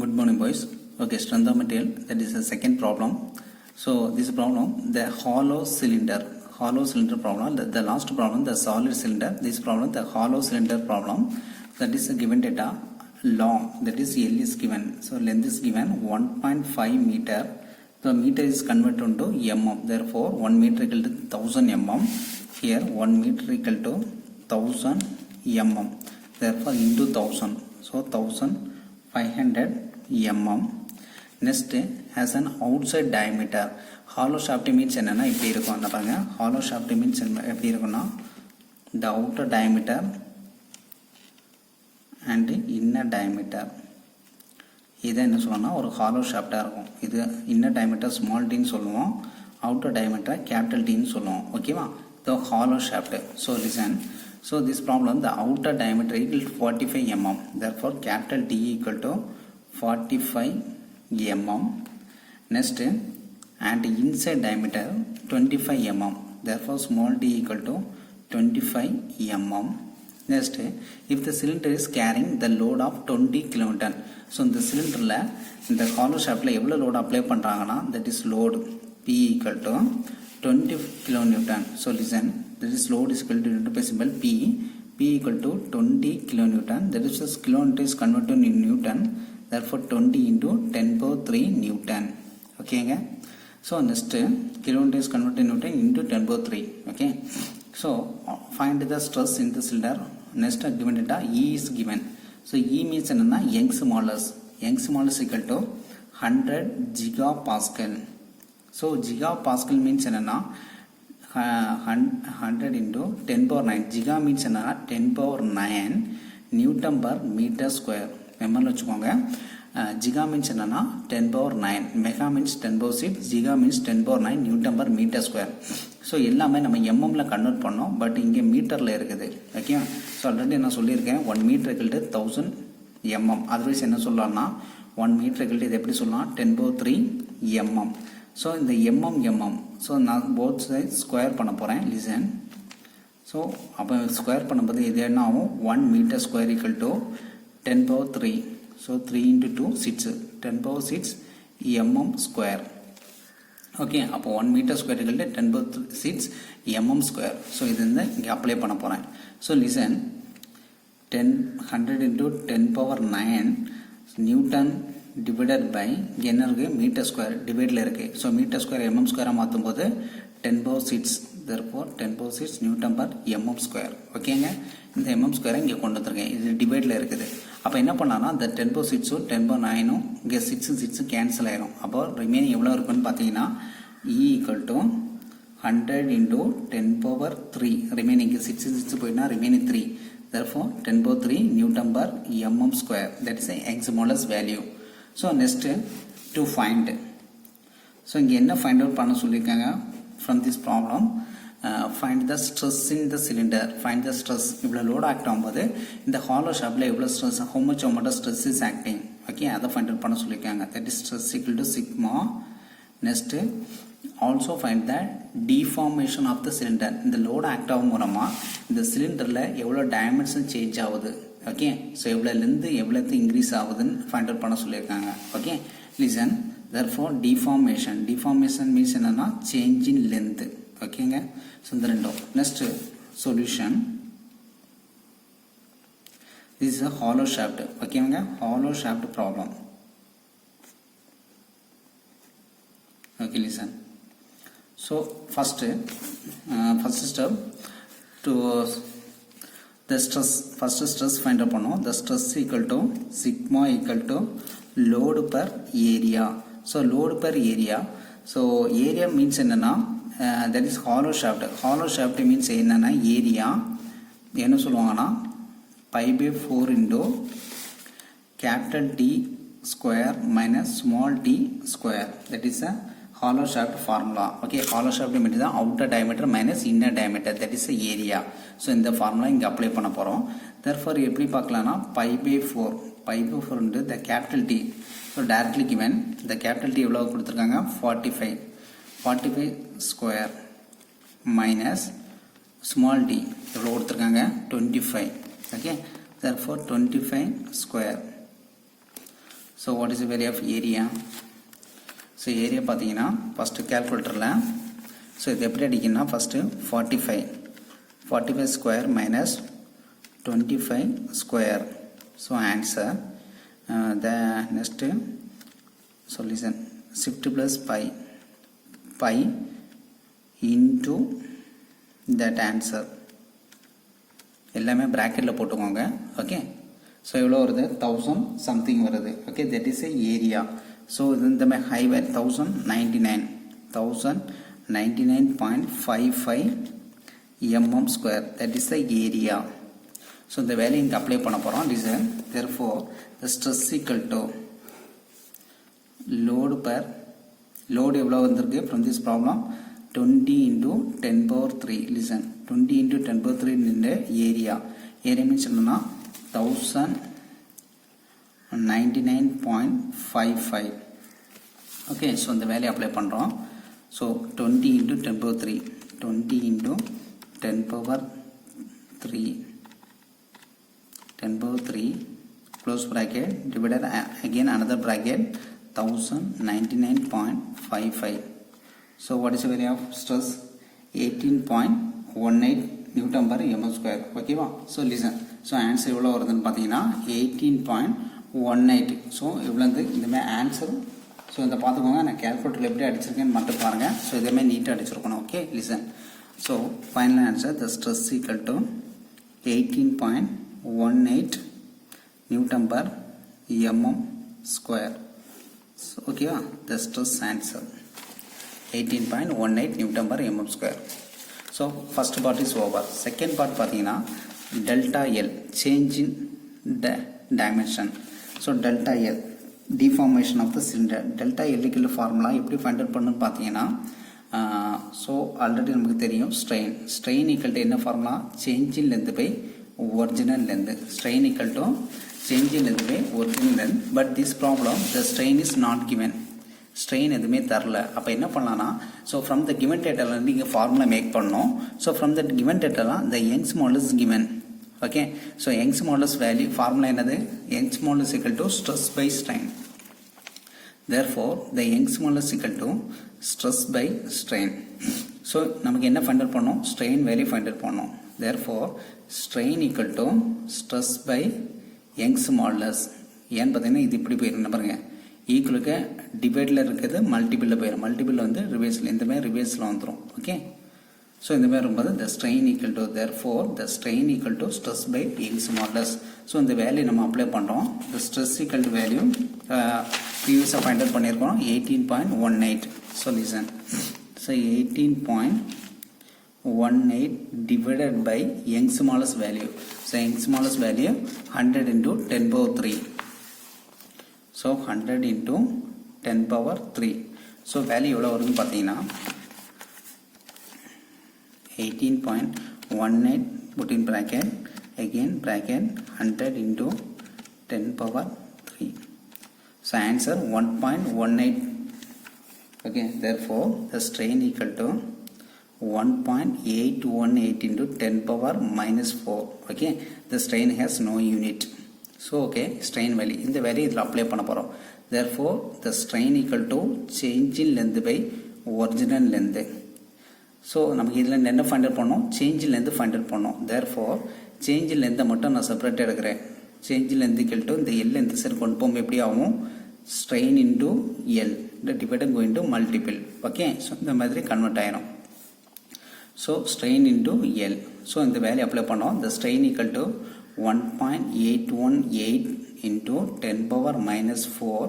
Good morning, boys. Okay, strength of material, that is the second problem. So this problem, the hollow cylinder problem, the last problem, the solid cylinder, this problem, the hollow cylinder problem, that is a given data, long, that is L is given, so length is given 1.5 meter, the meter is converted into mm, therefore 1 meter equal to 1000 mm, here 1 meter equal to 1000 mm, therefore into 1000, so 1500 mm. Next has an outside diameter. Hollow shaft means என்னன்னா இப்படி இருக்கும் அந்த பாருங்க. Hollow shaft means எப்படி இருக்கும்னா the outer diameter and inner diameter. இது என்ன சொல்லணும்னா ஒரு hollow shaft இருக்கும். இது inner diameter small d ன்னு சொல்லுவோம், outer diameter capital D ன்னு சொல்லுவோம். ஓகேவா? The hollow shaft. So listen. So this problem, the outer diameter equal to 45 mm. Therefore capital D equal to 45 mm. Next, and inside diameter 25 mm. Therefore small d equal to 25 mm. Next, if the cylinder is carrying the load of 20 kN. So இந்த cylinder இந்த hollow shaft எவ்வளவு load apply பண்றாங்கன்னா, that is load P equal to 20 kN. So listen, that is load is equal to by symbol P equal to 20 kN. That is just kN is converted in Newton. Therefore 20 into 10 power 3 Newton. Okay, so next kN is converted in Newton into 10 power 3. Okay, so find the stress in the cylinder. Next given data E is given. So E means Young's modulus. Young's modulus equal to 100 gigapascal. So gigapascal means 100 into 10 power 9. Giga means 10 power 9 Newton per meter square. மெமரில் வச்சுக்கோங்க. Zika means என்னன்னா 10 power 9, mega means 10 power 6, giga means 10 power 9 newton per metre square. So எல்லாமே நம்ம எம்எம்ல convert பண்ணோம், but இங்கே மீட்டரில் இருக்குது. Okay, so already நான் சொல்லியிருக்கேன் 1 மீட்டர் equal to 1000 mm. அதர்வைஸ் என்ன சொல்லலாம்னா 1 மீட்டர் equal to இது எப்படி சொல்லலாம் 10 பவர் 3 mm. ஸோ இந்த mm, ஸோ நான் போத் சைட் ஸ்கொயர் பண்ண போகிறேன். லிசன், ஸோ அப்போ ஸ்கொயர் பண்ணும்போது இது என்ன ஆகும், 1 metre square equal to 10 power 3. So 3 into 2 6, 10 power 6 mm square. Okay, அப்போ 1 meter square equal to 10 power 6 mm square. So இது இங்கே அப்ளை பண்ண போகிறேன். So listen, 100 into 10 power 9 Newton divided by என்ன இருக்கு மீட்டர் ஸ்கொயர் டிவைடில் இருக்கு. ஸோ மீட்டர் ஸ்கொயர் mm ஸ்கொயராக மாற்றும் போது 10 power 6, therefore 10 power 6 Newton per mm square. ஓகேங்க, இந்த mm ஸ்கொயரை இங்கே கொண்டு வந்துருக்கேன், இது டிவைடில் இருக்குது. அப்போ என்ன பண்ணலாம்னா இந்த 10 power 6 10 power 9 இங்கே 6 கேன்சல் ஆயிரும். அப்போ ரிமைனிங் எவ்வளோ இருக்குன்னு பார்த்தீங்கன்னா E equal to 100 into 10 power 3. Remaining 6 போயிட்டுனா remaining 3. therefore 10 power 3 newton per mm square. That is Young's modulus value. So next to find. So இங்கே என்ன ஃபைண்ட் அவுட் பண்ண சொல்லியிருக்காங்க from this problem, find the stress in the cylinder. Find the stress. இவ்வளோ load act ஆகும்போது இந்த hollow ஷாப்பில் எவ்வளோ stress, how much amount of stress is acting. Okay, அதை ஃபைண்ட் அவுட் பண்ண சொல்லியிருக்காங்க. that is stress equal to sigma. next also find the deformation of the cylinder. இந்த load act ஆகும் மூலமாக இந்த சிலிண்டரில் எவ்வளோ டைமென்ஷன் சேஞ்ச் ஆகுது. ஓகே, ஸோ எவ்வளோலேருந்து எவ்வளோத்து இன்க்ரீஸ் ஆகுதுன்னு ஃபைண்ட் அவுட் பண்ண சொல்லியிருக்காங்க. Okay, listen, therefore deformation means என்னன்னா change in length. ஓகேங்க, ஸோ இந்த ரெண்டும். Next solution, this is a hollow shaft. ஓகேங்க, hollow shaft problem. okay, listen. so first step to the stress, first stress find out பண்ணோம். the stress equal to sigma equal to load per area. so load per area, so area means என்னன்னா that is hollow shaft. hollow shaft means என்னன்னா area என்ன சொல்லுவாங்கன்னா pi by 4 into capital D square minus small d square. that is a hollow shaft formula. okay, hollow shaft means the outer diameter minus inner diameter, that is the area. so இந்த formula இங்க apply பண்ண போறோம். therefore எப்படி பார்க்கலாம்னா pi by 4 into the capital D. so directly given the capital D எவ்வளவு கொடுத்திருக்காங்க 45 square minus small d எவ்வளவு கொடுத்திருக்காங்க 25. okay, therefore 25 square. So what is the value of area? So area பார்த்தீங்கன்னா first calculatorல so இது எப்படி அடிக்கணும்னா first 45 square minus 25 square. So answer the next solution shift plus pi into that answer எல்லாமே bracketல போட்டுக்கோங்க. Okay, so எவ்வளோ வருது 1000 something வருது. Okay, that is a area. So இது இந்த மாதிரி high value 1099.55 mm square, that is the area. So இந்த value இங்கே அப்ளை பண்ண போகிறோம். Design therefore the stress equal to load எவ்வளோ வந்திருக்கு from this problem 20 into 10 power 3. listen, 20 into 10 power 3 in area means என்னன்னா 1099.55. okay, so இந்த value apply பண்ணுறோம். so 20 into 10 power 3, 20 into 10 power 3, 10 power 3 close bracket divided again another bracket 1099.55. so what is the value of stress? 18.18 Newton per mm square. okay va? so listen, so answer எவ்வளோ வருதுன்னு பார்த்தீங்கன்னா 18.18. So இவ்வளோ இந்த மாதிரி answer. So இதை பார்த்துக்கோங்க, நான் கேல்குலேட்டரில் எப்படி அடிச்சிருக்கேன்னு மட்டும் பாருங்கள். ஸோ இதே மாதிரி நீட்டாக அடிச்சிருக்கணும். Okay, listen. So final answer the stress equal to 18.18 newton per mm square. ஓகேவா? The stress answer 18.18 Newton per mm square. So first part is over. Second part பார்த்தீங்கன்னா delta L, change in dimension. So delta L, deformation of the cylinder. delta L க்கு formula எப்படி find out பண்ணணும்னு பார்த்தீங்கன்னா so already நமக்கு தெரியும் strain equal to என்ன formula? Change in length by original length. Strain equal to change in length by original length. But this problem the strain is not given. Strain எதுவுமே தரல. அப்போ என்ன பண்ணலாம்னா ஸோ ஃப்ரம் த கிவன் டேட்டாலேருந்து இங்கே formula make பண்ணோம். So from the given டேட்டாலாம் the Young's modulus is given. Okay, so Young's models value formula என்னது? Young's modulus is equal to stress by strain. Therefore the Young's modulus is equal to stress by strain. So நமக்கு என்ன find out பண்ணோம்? Strain value find out பண்ணோம். Therefore strain equal to stress by Young's modulus. ஏன்னு பார்த்தீங்கன்னா இது இப்படி போயிருங்க பாருங்க, ஈக்குவலுக்கு டிவைடில் இருக்கிறது மல்டிபிளில் போயிடும். மல்டிபிளில் வந்து ரிவேர்ஸில் இந்த மாதிரி ரிவேர்ஸில் வந்துடும். ஓகே, ஸோ இந்த மாதிரி வரும்போது the strain equal to therefore the strain equal to stress by Young's modulus. So இந்த வேல்யூ நம்ம அப்ளை பண்ணுறோம். The stress equal to value ப்ரீவியஸாக ஃபைண்ட் அவுட் பண்ணியிருக்கோம் 18.18. So listen, so 18.18 divided by Young's modulus value. So Young's modulus value 100 into 10 power 3. So 100 into 10 power 3. So value எவ்வளோ வருதுன்னு பார்த்தீங்கன்னா 18.18 put in bracket again bracket 100 into 10 power 3. So answer 1.18. okay, therefore the strain equal to 1.818 into 10 power minus 4. okay, the strain has no unit. so okay, strain value இந்த value இதில் apply பண்ண போகிறோம். therefore the strain equal to change in length by original length. So நமக்கு இதில் என்ன find out பண்ணோம்? Change in length find out பண்ணோம். therefore change in லென்த்தை மட்டும் நான் செப்பரேட்டாக எடுக்கிறேன். Change in length equal to இந்த எல் லென்த் சரி கொண்டு போகும் எப்படி ஆகும்? ஸ்ட்ரெயின் இன்டூ எல் இந்த divide going to multiple. Okay, so இந்த மாதிரி கன்வெர்ட் ஆயிரும். So strain into L. So இந்த வேல்யூ அப்ளை பண்ணோம். the strain equal to 1.818 into 10 power minus 4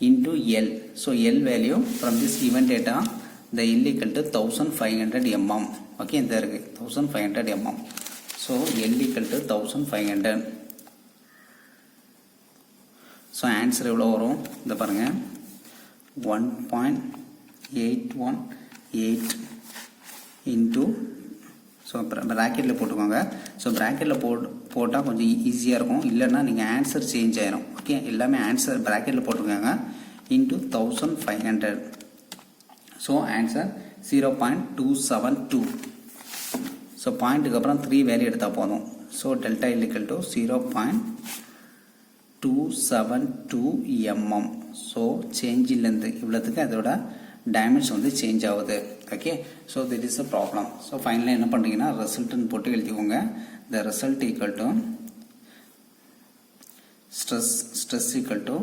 into L. So L value from this given data, the L equal to 1500 mm. Okay, there is 1500 mm. So L equal to 1500. So answer எவ்வளோ வரும்? இந்த பாருங்க 1.818 into so ப்ராக்கெட்டில் போட்டுக்கோங்க. So ப்ராக்கெட்டில் போட்டால் கொஞ்சம் ஈஸியாக இருக்கும். இல்லைன்னா நீங்கள் ஆன்சர் சேஞ்ச் ஆயிரும். ஓகே, எல்லாமே ஆன்சர் ப்ராக்கெட்டில் போட்டுக்கோங்க இன்ட்டு 1500. So answer 0.272. ஸோ பாயிண்ட்டுக்கு அப்புறம் 3 வேல்யூ எடுத்தால் போதும். So delta L equal to 0.2 272 mm. So change இல்லைந்து இவ்வளோத்துக்கு அதோட டேமேஜ் வந்து சேஞ்ச் ஆகுது. Okay, so that is a problem. So ஃபைனலாக என்ன பண்ணுறீங்கன்னா ரிசல்ட்டுன்னு போட்டு எழுதிக்கோங்க. The result equal to stress equal to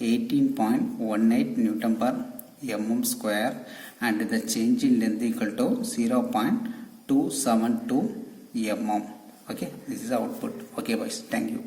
18.18 Newton per mm square and the change in length equal to 0.272 mm. Okay, this is the output. Okay boys, thank you.